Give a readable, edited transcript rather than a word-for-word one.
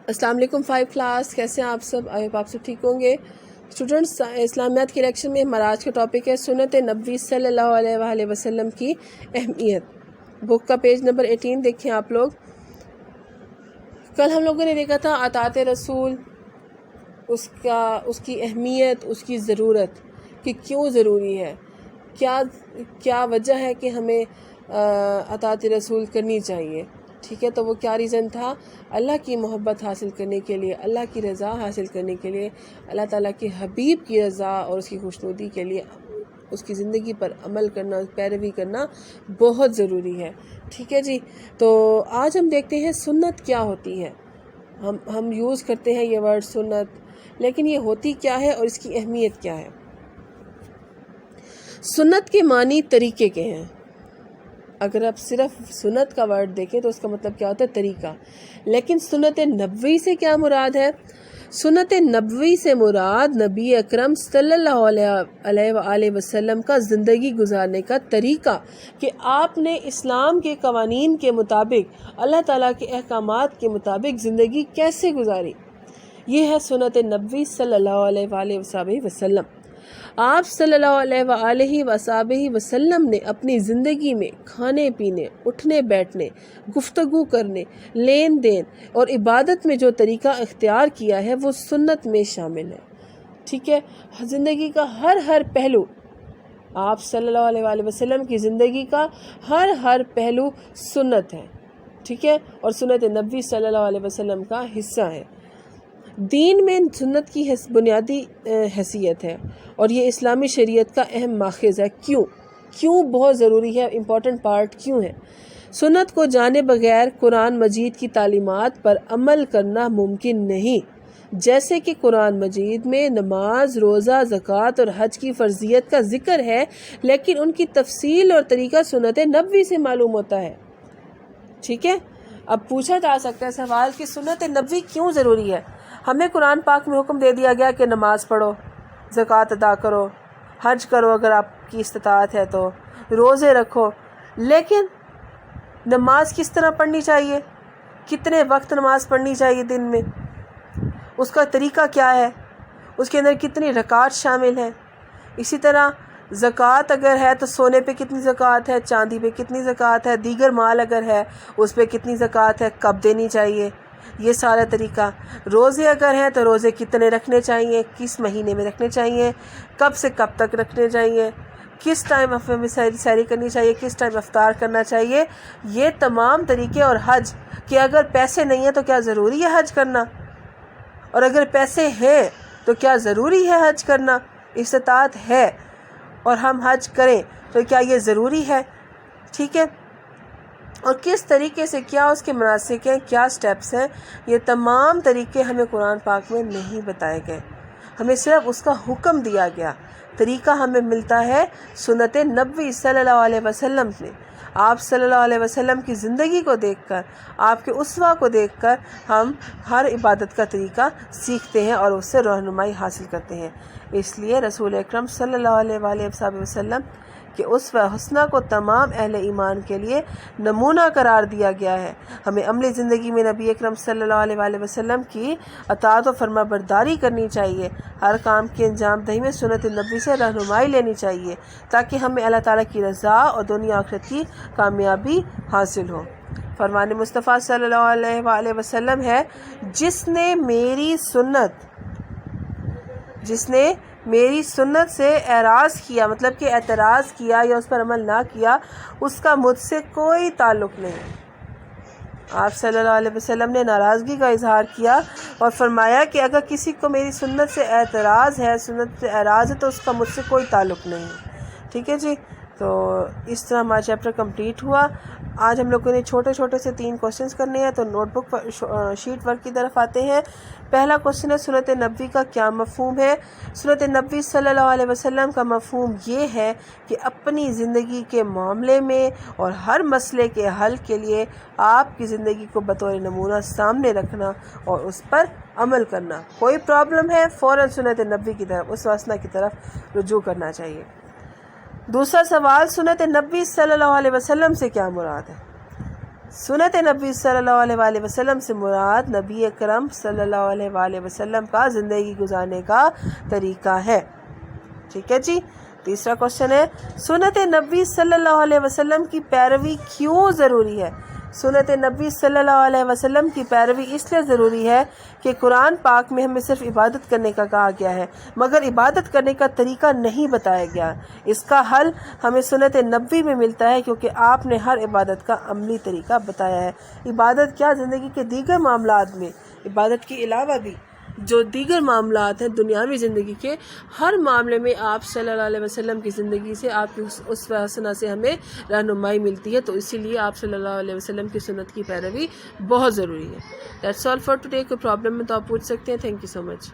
السلام علیکم 5 کلاس، کیسے ہیں آپ سب؟ آئی ہوپ آپ سب ٹھیک ہوں گے۔ اسٹوڈنٹس، اسلامیات کے لیکچر میں ہمارا آج کا ٹاپک ہے سنت نبوی صلی اللہ علیہ وآلہ وسلم کی اہمیت۔ بک کا پیج نمبر 18 دیکھیں آپ لوگ۔ کل ہم لوگوں نے دیکھا تھا اطاعت رسول، اس کی اہمیت، اس کی ضرورت کہ کیوں ضروری ہے، کیا وجہ ہے کہ ہمیں اطاعت رسول کرنی چاہیے۔ ٹھیک ہے، تو وہ کیا ریزن تھا؟ اللہ کی محبت حاصل کرنے کے لیے، اللہ کی رضا حاصل کرنے کے لیے، اللہ تعالیٰ کے حبیب کی رضا اور اس کی خوشنودی کے لیے اس کی زندگی پر عمل کرنا، پیروی کرنا بہت ضروری ہے۔ ٹھیک ہے جی، تو آج ہم دیکھتے ہیں سنت کیا ہوتی ہے۔ ہم یوز کرتے ہیں یہ ورڈ سنت، لیکن یہ ہوتی کیا ہے اور اس کی اہمیت کیا ہے؟ سنت کے معنی طریقے کے ہیں۔ اگر آپ صرف سنت کا ورڈ دیکھیں تو اس کا مطلب کیا ہوتا ہے؟ طریقہ۔ لیکن سنت نبوی سے کیا مراد ہے؟ سنت نبوی سے مراد نبی اکرم صلی اللہ علیہ وآلہ وسلم کا زندگی گزارنے کا طریقہ، کہ آپ نے اسلام کے قوانین کے مطابق، اللہ تعالیٰ کے احکامات کے مطابق زندگی کیسے گزاری۔ یہ ہے سنت نبوی صلی اللہ علیہ وآلہ وسلم۔ آپ صلی اللہ علیہ وآلہ وسلم نے اپنی زندگی میں کھانے پینے، اٹھنے بیٹھنے، گفتگو کرنے، لین دین اور عبادت میں جو طریقہ اختیار کیا ہے وہ سنت میں شامل ہے۔ ٹھیک ہے، زندگی کا ہر پہلو، آپ صلی اللہ علیہ وآلہ وسلم کی زندگی کا ہر پہلو سنت ہے۔ ٹھیک ہے، اور سنت نبوی صلی اللہ علیہ وسلم کا حصہ ہے۔ دین میں سنت کی بنیادی حیثیت ہے اور یہ اسلامی شریعت کا اہم ماخذ ہے۔ کیوں بہت ضروری ہے، امپورٹنٹ پارٹ کیوں ہے؟ سنت کو جانے بغیر قرآن مجید کی تعلیمات پر عمل کرنا ممکن نہیں۔ جیسے کہ قرآن مجید میں نماز، روزہ، زکوٰۃ اور حج کی فرضیت کا ذکر ہے، لیکن ان کی تفصیل اور طریقہ سنت نبوی سے معلوم ہوتا ہے۔ ٹھیک ہے، اب پوچھا جا سکتا ہے سوال کہ سنت نبوی کیوں ضروری ہے؟ ہمیں قرآن پاک میں حکم دے دیا گیا کہ نماز پڑھو، زکوٰۃ ادا کرو، حج کرو اگر آپ کی استطاعت ہے تو، روزے رکھو، لیکن نماز کس طرح پڑھنی چاہیے، کتنے وقت نماز پڑھنی چاہیے دن میں، اس کا طریقہ کیا ہے، اس کے اندر کتنی رکعات شامل ہیں۔ اسی طرح زکوٰۃ اگر ہے تو سونے پہ کتنی زکوٰۃ ہے، چاندی پہ کتنی زکوٰۃ ہے، دیگر مال اگر ہے اس پہ کتنی زکوٰۃ ہے، کب دینی چاہیے، یہ سارا طریقہ۔ روزے اگر ہیں تو روزے کتنے رکھنے چاہیے، کس مہینے میں رکھنے چاہیے، کب سے کب تک رکھنے چاہیے، کس ٹائم ہمیں سحری کرنی چاہیے، کس ٹائم افطار کرنا چاہیے، یہ تمام طریقے۔ اور حج کہ اگر پیسے نہیں ہیں تو کیا ضروری ہے حج کرنا، اور اگر پیسے ہیں تو کیا ضروری ہے حج کرنا، استطاعت ہے اور ہم حج کریں تو کیا یہ ضروری ہے؟ ٹھیک ہے، اور کس طریقے سے، کیا اس کے مناسک ہیں، کیا سٹیپس ہیں، یہ تمام طریقے ہمیں قرآن پاک میں نہیں بتائے گئے، ہمیں صرف اس کا حکم دیا گیا۔ طریقہ ہمیں ملتا ہے سنت نبوی صلی اللہ علیہ وسلم میں۔ آپ صلی اللہ علیہ وسلم کی زندگی کو دیکھ کر، آپ کے اسوہ کو دیکھ کر ہم ہر عبادت کا طریقہ سیکھتے ہیں اور اس سے رہنمائی حاصل کرتے ہیں۔ اس لیے رسول اکرم صلی اللہ علیہ وآلہ وسلم کہ اسوہ حسنہ کو تمام اہل ایمان کے لیے نمونہ قرار دیا گیا ہے۔ ہمیں عملی زندگی میں نبی اکرم صلی اللہ علیہ وآلہ وسلم کی اطاعت و فرما برداری کرنی چاہیے۔ ہر کام کی انجام دہی میں سنت نبوی سے رہنمائی لینی چاہیے، تاکہ ہمیں اللہ تعالیٰ کی رضا اور دنیا آخرت کی کامیابی حاصل ہو۔ فرمان مصطفیٰ صلی اللہ علیہ وآلہ وسلم ہے، جس نے میری سنت سے اعراض کیا، مطلب کہ اعتراض کیا یا اس پر عمل نہ کیا، اس کا مجھ سے کوئی تعلق نہیں۔ آپ صلی اللہ علیہ وسلم نے ناراضگی کا اظہار کیا اور فرمایا کہ اگر کسی کو میری سنت سے اعتراض ہے، سنت سے اعراض ہے، تو اس کا مجھ سے کوئی تعلق نہیں۔ ٹھیک ہے جی، تو اس طرح ہمارا چیپٹر کمپلیٹ ہوا۔ آج ہم لوگوں نے چھوٹے سے 3 کوشچنز کرنے ہیں، تو نوٹ بک شیٹ ورک کی طرف آتے ہیں۔ پہلا کوشچن ہے، سنت نبوی کا کیا مفہوم ہے؟ سنت نبوی صلی اللہ علیہ وسلم کا مفہوم یہ ہے کہ اپنی زندگی کے معاملے میں اور ہر مسئلے کے حل کے لیے آپ کی زندگی کو بطور نمونہ سامنے رکھنا اور اس پر عمل کرنا۔ کوئی پرابلم ہے فوراً سنت نبوی کی طرف، اس وسنہ کی طرف رجوع کرنا چاہیے۔ دوسرا سوال، سنت نبوی صلی اللہ علیہ وسلم سے کیا مراد ہے؟ سنت نبی صلی اللہ علیہ وآلہ وسلم سے مراد نبی اکرم صلی اللہ علیہ وآلہ وسلم کا زندگی گزارنے کا طریقہ ہے. ٹھیک ہے جی. تیسرا کوشچن ہے سنت نبی صلی اللہ علیہ وسلم کی پیروی کیوں ضروری ہے؟ سنت نبی صلی اللہ علیہ وسلم کی پیروی اس لیے ضروری ہے کہ قرآن پاک میں ہمیں صرف عبادت کرنے کا کہا گیا ہے مگر عبادت کرنے کا طریقہ نہیں بتایا گیا. اس کا حل ہمیں سنت نبی میں ملتا ہے کیونکہ آپ نے ہر عبادت کا عملی طریقہ بتایا ہے. عبادت کیا زندگی کے دیگر معاملات میں، عبادت کے علاوہ بھی جو دیگر معاملات ہیں دنیاوی زندگی کے، ہر معاملے میں آپ صلی اللہ علیہ وسلم کی زندگی سے، آپ کی اسوہ حسنہ سے ہمیں رہنمائی ملتی ہے. تو اسی لیے آپ صلی اللہ علیہ وسلم کی سنت کی پیروی بہت ضروری ہے. That's all for today. کوئی پرابلم ہے تو آپ پوچھ سکتے ہیں. Thank you so much.